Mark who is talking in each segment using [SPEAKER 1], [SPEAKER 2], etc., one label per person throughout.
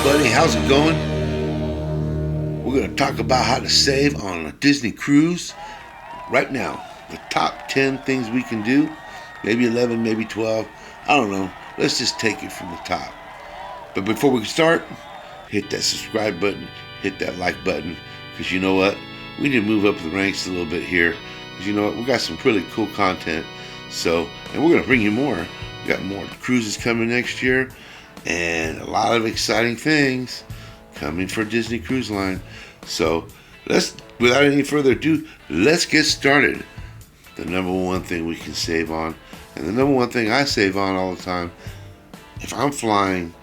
[SPEAKER 1] Buddy, how's it going? We're going to talk about how to save on a Disney cruise right now. The top 10 things we can do, maybe 11, maybe 12. I don't know. Let's just take it from the top. But before we start, hit that subscribe button, hit that like button, because you know what? We need to move up the ranks a little bit here. Because you know what? We got some really cool content. And we're going to bring you more. We got more cruises coming next year, and a lot of exciting things coming for Disney Cruise Line. So without any further ado, let's get started. The number one thing we can save on, and the number one thing I save on all the time, if I'm flying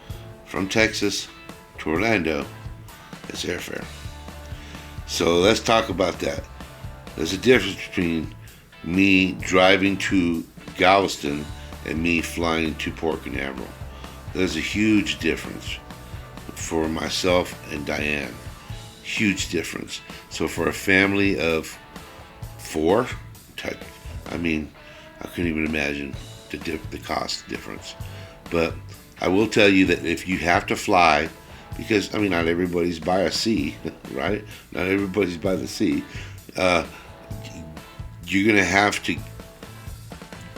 [SPEAKER 1] from Texas to Orlando, it's airfare. So let's talk about that. There's a difference between me driving to Galveston and me flying to Port Canaveral. There's a huge difference for myself and Diane. Huge difference. So for a family of 4, I couldn't even imagine the cost difference. But I will tell you that if you have to fly, because not everybody's by a sea, right? Not everybody's by the sea. You're gonna have to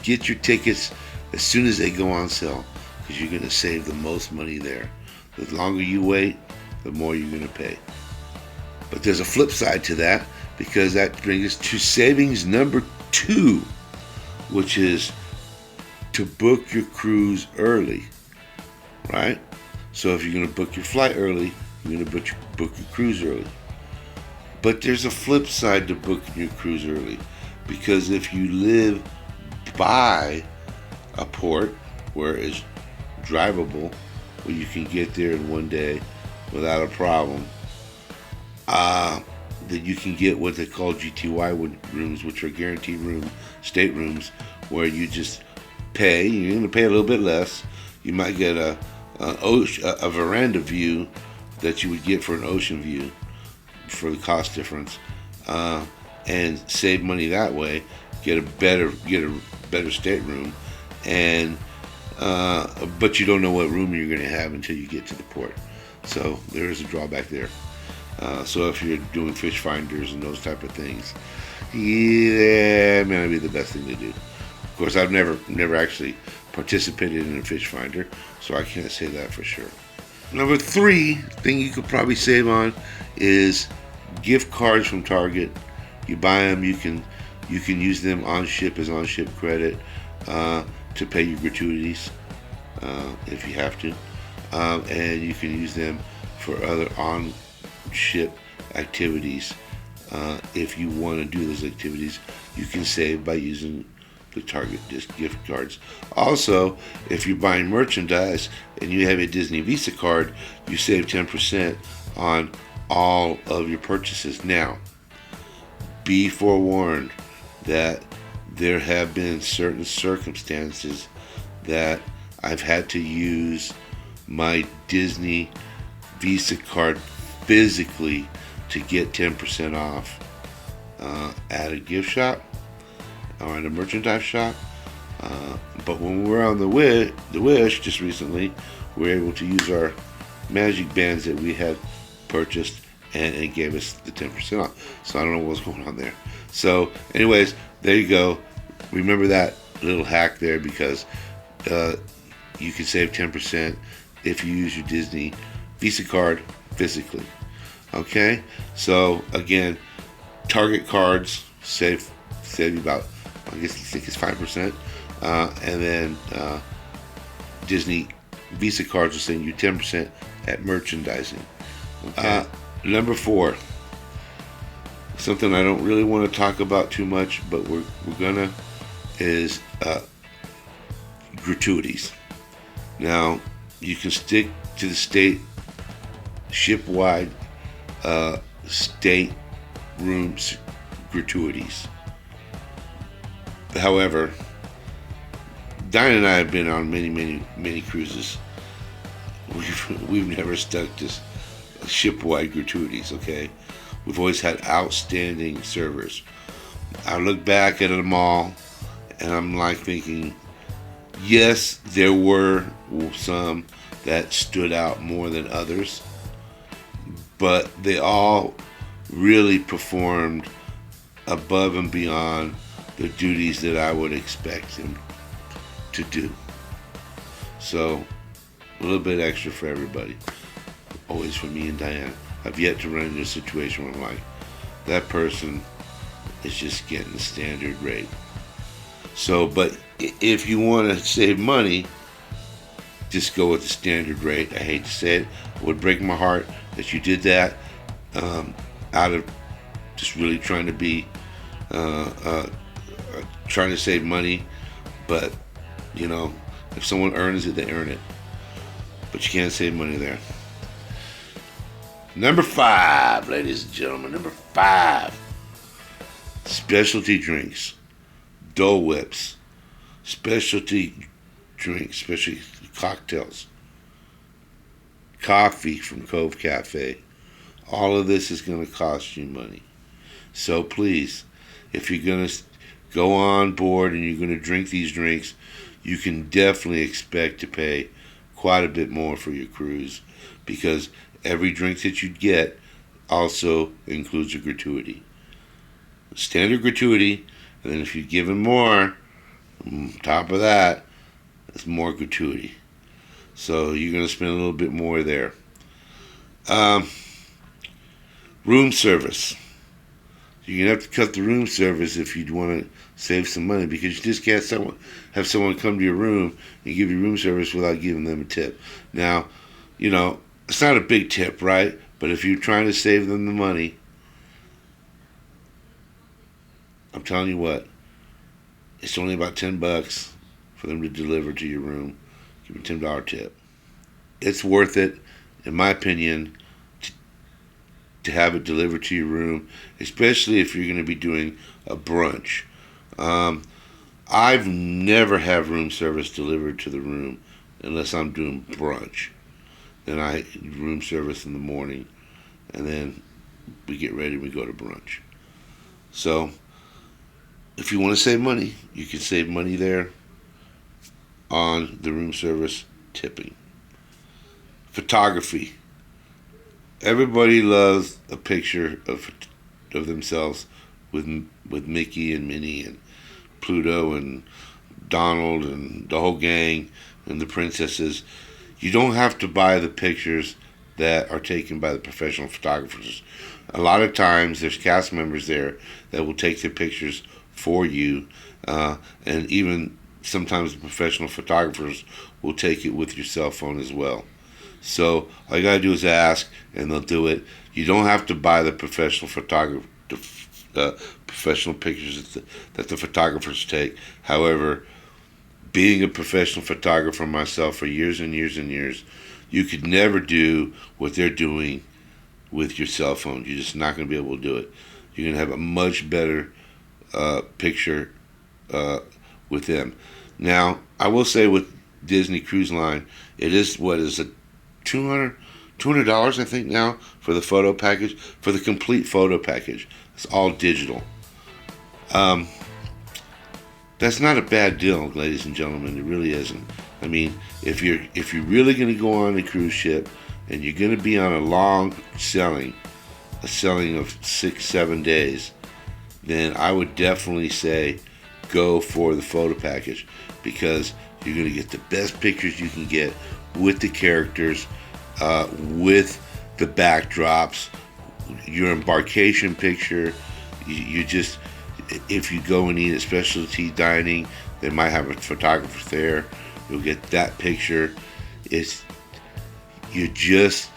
[SPEAKER 1] get your tickets as soon as they go on sale, because you're gonna save the most money there. The longer you wait, the more you're gonna pay. But there's a flip side to that, because that brings us to savings number 2, which is to book your cruise early, right? So if you're going to book your flight early, you're going to book your cruise early. But there's a flip side to booking your cruise early, because if you live by a port where it's drivable, where you can get there in one day without a problem, that you can get what they call GTY rooms, which are guaranteed room staterooms, where you just pay. You're going to pay a little bit less. You might get a veranda view that you would get for an ocean view for the cost difference, and save money that way. Get a better stateroom, and but you don't know what room you're going to have until you get to the port. So there is a drawback there. So if you're doing fish finders and those type of things, yeah, it may not be the best thing to do. Of course, I've never actually participated in a fish finder, so I can't say that for sure. Number 3 thing you could probably save on is gift cards from Target. You buy them, you can use them on ship as on-ship credit to pay your gratuities if you have to, and you can use them for other on-ship activities. If you want to do those activities, you can save by using the Target gift cards. Also, if you're buying merchandise and you have a Disney Visa card, you save 10% on all of your purchases. Now, be forewarned that there have been certain circumstances that I've had to use my Disney Visa card physically to get 10% off at a gift shop or at a merchandise shop. But when we were on the Wish just recently, we were able to use our magic bands that we had purchased, and it gave us the 10% off. So I don't know what's going on there. So anyways, there you go. Remember that little hack there, because you can save 10% if you use your Disney Visa card physically. Okay, so again, Target cards save you about, I think it's 5%, and then Disney Visa cards will send you 10% at merchandising. Okay. Number 4, something I don't really want to talk about too much, but we're gonna, is gratuities. Now, you can stick to the state ship-wide state rooms gratuities. However, Diane and I have been on many cruises. We've never stuck to ship-wide gratuities, okay? We've always had outstanding servers. I look back at them all, and I'm like thinking, yes, there were some that stood out more than others, but they all really performed above and beyond the duties that I would expect them to do. So, a little bit extra for everybody. Always for me and Diane. I've yet to run into a situation where I'm like, that person is just getting the standard rate. So, but if you want to save money, just go with the standard rate. I hate to say it. It would break my heart that you did that out of just really trying to be, trying to save money. But, you know, if someone earns it, they earn it. But you can't save money there. Number 5, ladies and gentlemen. Number 5. Specialty drinks. Dole Whips. Specialty drinks, especially cocktails. Coffee from Cove Cafe. All of this is going to cost you money. So please, if you're going to go on board and you're going to drink these drinks, you can definitely expect to pay quite a bit more for your cruise, because every drink that you get also includes a gratuity. Standard gratuity, and then if you're given more, on top of that, it's more gratuity. So you're going to spend a little bit more there. Room service. You're going to have to cut the room service if you want to save some money, because you just can't have someone come to your room and give you room service without giving them a tip. Now, you know, it's not a big tip, right? But if you're trying to save them the money, I'm telling you what, it's only about $10 for them to deliver to your room. Give them a $10 tip. It's worth it, in my opinion, to have it delivered to your room, especially if you're going to be doing a brunch. I've never had room service delivered to the room unless I'm doing brunch. Then I room service in the morning, and then we get ready and we go to brunch. So, if you want to save money, you can save money there on the room service tipping. Photography. Everybody loves a picture of themselves with Mickey and Minnie and Pluto and Donald and the whole gang and the princesses. You don't have to buy the pictures that are taken by the professional photographers. A lot of times there's cast members there that will take the pictures for you, and even sometimes the professional photographers will take it with your cell phone as well. So all you gotta do is ask, and they'll do it. You don't have to buy the professional professional pictures that the photographers take. However, being a professional photographer myself for years and years and years, you could never do what they're doing with your cell phone. You're just not going to be able to do it. You're going to have a much better picture with them. Now, I will say with Disney Cruise Line, it is a $200 I think now for the photo package, for the complete photo package. It's all digital. That's not a bad deal, ladies and gentlemen. It really isn't. I mean, if you're really going to go on a cruise ship and you're going to be on a long selling of 6-7 days, then I would definitely say go for the photo package, because you're going to get the best pictures you can get with the characters, with the backdrops, your embarkation picture. You just, if you go and eat at specialty dining, they might have a photographer there. You'll get that picture. You're just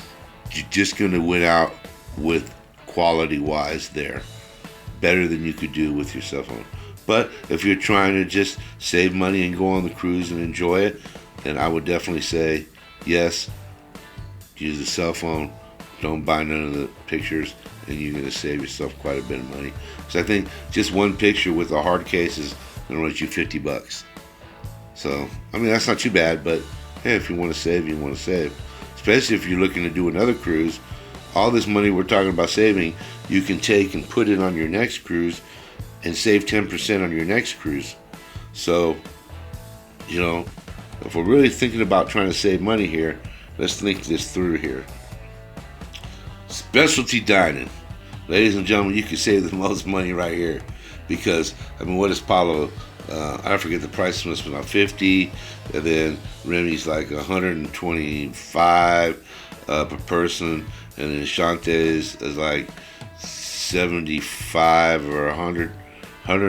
[SPEAKER 1] going to win out with quality wise there, better than you could do with your cell phone. But if you're trying to just save money and go on the cruise and enjoy it, then I would definitely say yes, use the cell phone. Don't buy none of the pictures, and you're going to save yourself quite a bit of money. So I think just one picture with a hard case is going to run you $50. So, I mean, that's not too bad, but hey, if you want to save, you want to save. Especially if you're looking to do another cruise. All this money we're talking about saving, you can take and put it on your next cruise and save 10% on your next cruise. So, you know, if we're really thinking about trying to save money here, let's think this through here. Specialty dining. Ladies and gentlemen, you can save the most money right here. Because, I mean, what is Palo? I forget the price, must be about 50, and then Remy's like 125 per person, and then Shantae's is like 75 or 100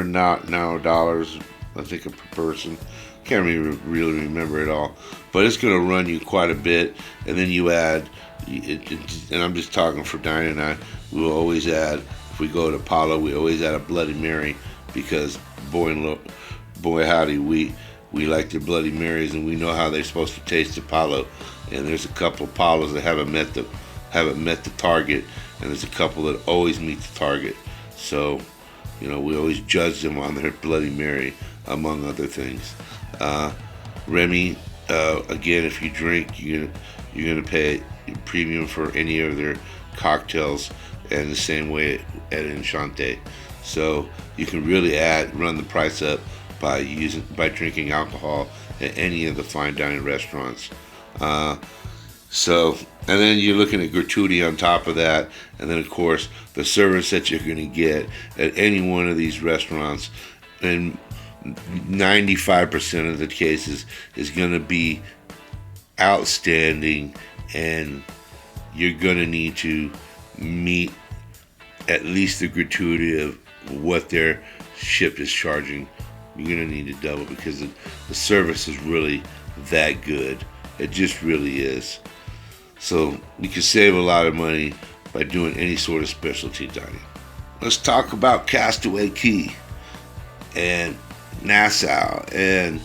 [SPEAKER 1] now dollars, I think, per person. Can't really remember it all, but it's going to run you quite a bit. And then you add, and I'm just talking for Diane and I, we will always add, if we go to Palo, we always add a Bloody Mary, because boy howdy, we like the Bloody Marys, and we know how they're supposed to taste at Palo. And there's a couple of Palos that haven't met the target, and there's a couple that always meet the target. So, we always judge them on their Bloody Mary, among other things. Remy, again, if you drink, you're gonna pay premium for any of their cocktails, and the same way at Enchante. So you can really run the price up by drinking alcohol at any of the fine dining restaurants. And then you're looking at gratuity on top of that, and then of course the service that you're going to get at any one of these restaurants, in 95% of the cases, is going to be outstanding, and you're going to need to meet at least the gratuity of what their ship is charging. You're going to need to double, because the service is really that good. It just really is. So you can save a lot of money by doing any sort of specialty dining. Let's talk about Castaway Cay and Nassau and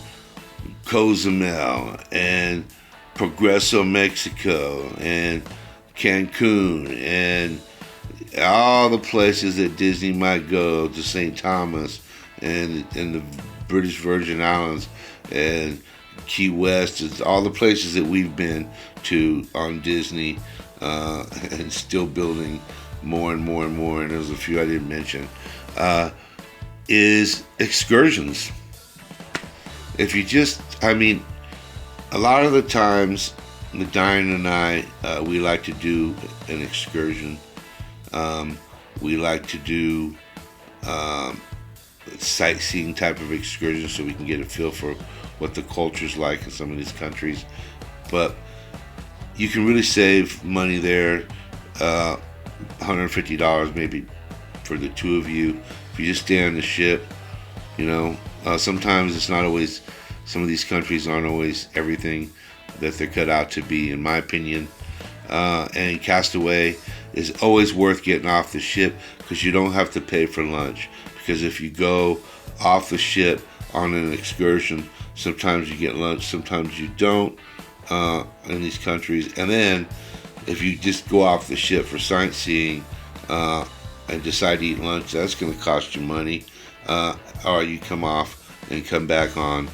[SPEAKER 1] Cozumel and Progreso, Mexico, and Cancun, and all the places that Disney might go, to St. Thomas and the British Virgin Islands and Key West. It's all the places that we've been to on Disney, and still building more and more and more. And there's a few I didn't mention. Is excursions. If you a lot of the times, Diane and I, we like to do an excursion. We like to do sightseeing type of excursion, so we can get a feel for what the culture's like in some of these countries. But you can really save money there, $150 maybe for the two of you. If you just stay on the ship, sometimes it's not always, some of these countries aren't always everything that they're cut out to be, in my opinion. And Castaway is always worth getting off the ship, because you don't have to pay for lunch. Because if you go off the ship on an excursion, sometimes you get lunch, sometimes you don't, in these countries. And then if you just go off the ship for sightseeing and decide to eat lunch, that's going to cost you money. Or you come off and come back on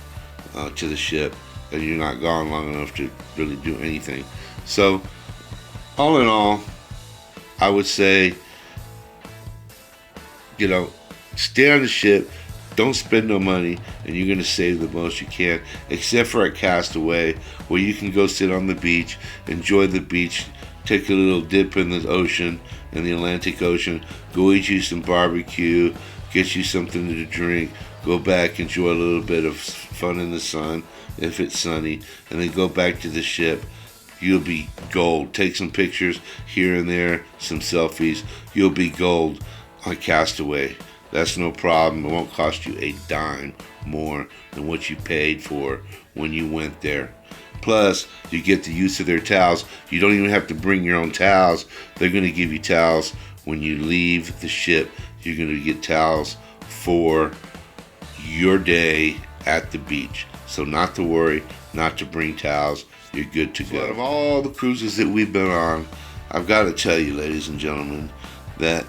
[SPEAKER 1] to the ship, and you're not gone long enough to really do anything. So all in all, I would say, stay on the ship, don't spend no money, and you're going to save the most you can, except for at Castaway, where you can go sit on the beach, enjoy the beach, take a little dip in the ocean, in the Atlantic Ocean, go eat you some barbecue, get you something to drink, go back, enjoy a little bit of fun in the sun, if it's sunny, and then go back to the ship. You'll be gold. Take some pictures here and there, some selfies. You'll be gold on Castaway. That's no problem. It won't cost you a dime more than what you paid for when you went there. Plus, you get the use of their towels. You don't even have to bring your own towels. They're going to give you towels when you leave the ship. You're going to get towels for your day at the beach. So not to worry, not to bring towels. You're good to go. So out of all the cruises that we've been on, I've got to tell you, ladies and gentlemen, that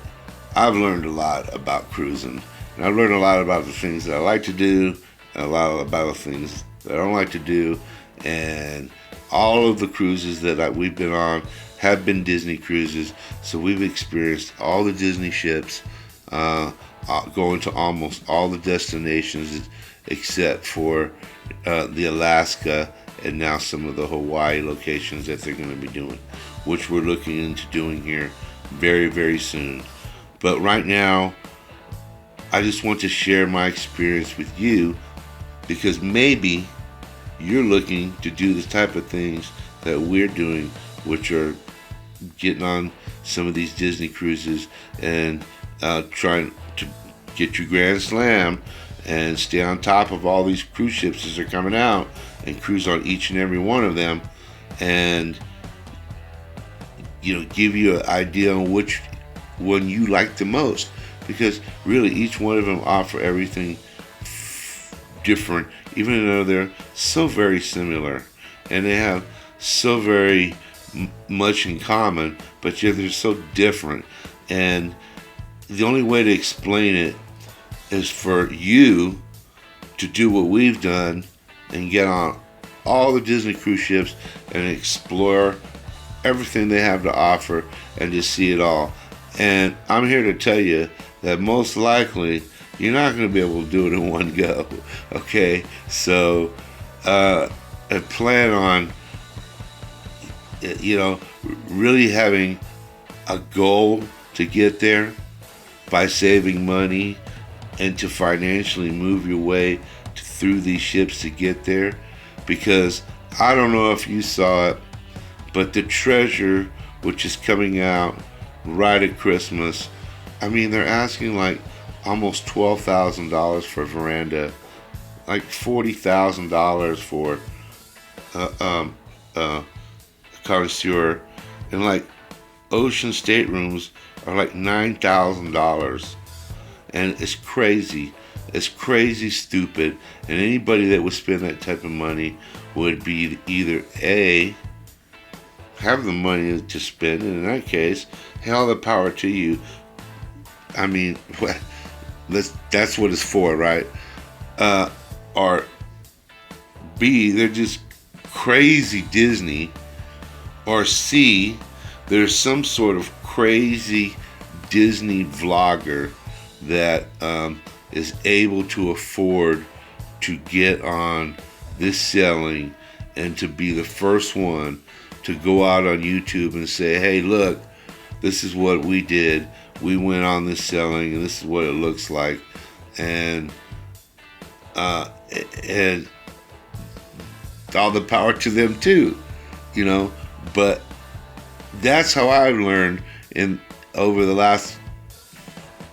[SPEAKER 1] I've learned a lot about cruising. And I've learned a lot about the things that I like to do, and a lot about the things that I don't like to do. And all of the cruises that we've been on have been Disney cruises. So we've experienced all the Disney ships, going to almost all the destinations except for the Alaska and now some of the Hawaii locations that they're going to be doing, which we're looking into doing here very, very soon. But right now, I just want to share my experience with you, because maybe you're looking to do the type of things that we're doing, which are getting on some of these Disney cruises and trying to get your Grand Slam and stay on top of all these cruise ships as they're coming out and cruise on each and every one of them, and give you an idea on which one you like the most, because really each one of them offer everything different, even though they're so very similar and they have so very much in common, but yet they're so different. And the only way to explain it is for you to do what we've done and get on all the Disney cruise ships and explore everything they have to offer and just see it all. And I'm here to tell you that most likely you're not going to be able to do it in one go. Okay, so I plan on really having a goal to get there by saving money and to financially move your way through these ships to get there. Because I don't know if you saw it, but the Treasure, which is coming out right at Christmas, I mean, they're asking like almost $12,000 for Veranda, like $40,000 for Connoisseur, and like Ocean staterooms are like $9,000, and it's crazy. It's crazy stupid, and anybody that would spend that type of money would be either A, have the money to spend, and in that case, hey, all the power to you. I mean, that's what it's for, right? Or B, they're just crazy Disney, or C, there's some sort of crazy Disney vlogger that is able to afford to get on this selling and to be the first one to go out on YouTube and say, hey, look, this is what we did. We went on this selling, and this is what it looks like. And all the power to them too, But that's how I've learned over the last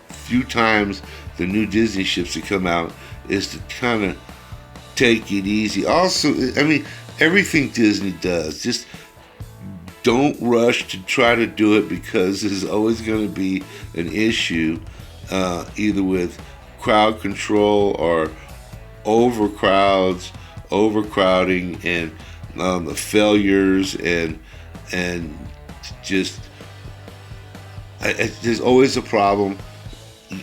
[SPEAKER 1] few times the new Disney ships that come out, is to kind of take it easy. Also, I mean, everything Disney does, just don't rush to try to do it, because there's always going to be an issue, either with crowd control or overcrowding, and the failures, and just there's always a problem.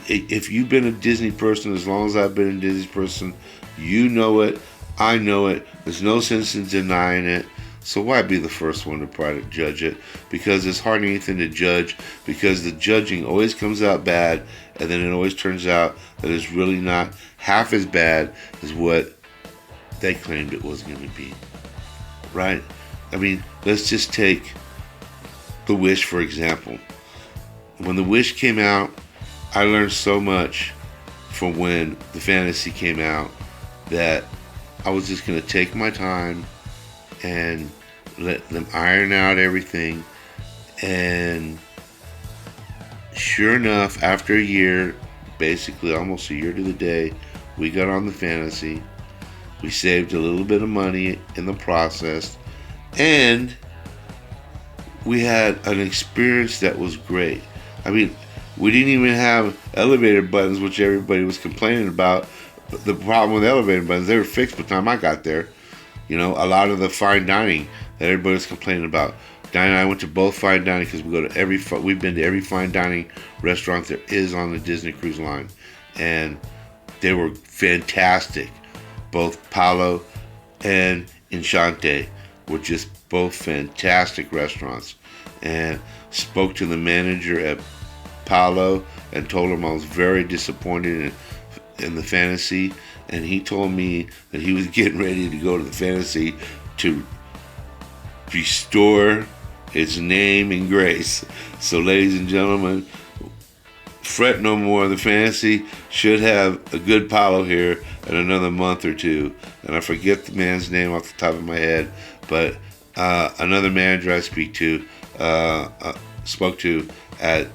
[SPEAKER 1] If you've been a Disney person as long as I've been a Disney person, you know it, I know it. There's no sense in denying it. So why be the first one to try to judge it? Because there's hardly anything to judge, because the judging always comes out bad, and then it always turns out that it's really not half as bad as what they claimed it was going to be. Right? I mean, let's just take The Wish, for example. When The Wish came out, I learned so much from when the Fantasy came out that I was just going to take my time and let them iron out everything. And sure enough, after a year, basically almost a year to the day, we got on the Fantasy. We saved a little bit of money in the process, and we had an experience that was great. I mean, we didn't even have elevator buttons, which everybody was complaining about. The problem with elevator buttons, they were fixed by the time I got there. A lot of the fine dining that everybody was complaining about. Diane and I went to both fine dining, because we've been to every fine dining restaurant there is on the Disney Cruise Line, and they were fantastic. Both Palo and Enchante were just both fantastic restaurants. And spoke to the manager at Palo and told him I was very disappointed in the Fantasy, and he told me that he was getting ready to go to the Fantasy to restore its name and grace. So, ladies and gentlemen, fret no more. The fantasy should have a good Paulo here in another month or two. And I forget the man's name off the top of my head, but another manager I spoke to at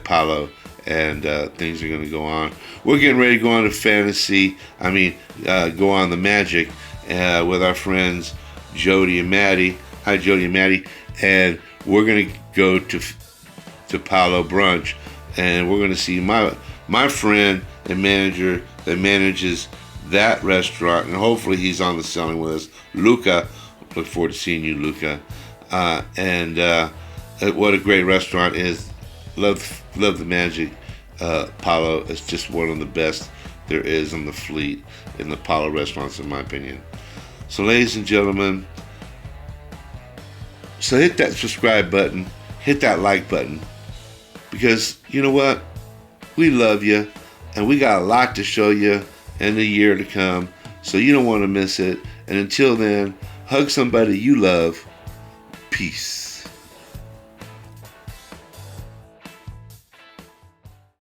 [SPEAKER 1] Paulo, and things are going to go on. We're getting ready to go on to fantasy. Go on the Magic with our friends Jody and Maddie. Hi, Jody and Maddie. And we're going to go to Paulo brunch, and we're going to see my friend and manager that manages that restaurant, and hopefully he's on the selling with us, Luca. Look forward to seeing you, Luca. What a great restaurant is. Love the Magic. Paulo is just one of the best there is on the fleet in the Paulo restaurants, in my opinion. So, ladies and gentlemen, so hit that subscribe button, hit that like button, because you know what? We love you, and we got a lot to show you in the year to come, so you don't want to miss it. And until then, hug somebody you love. Peace.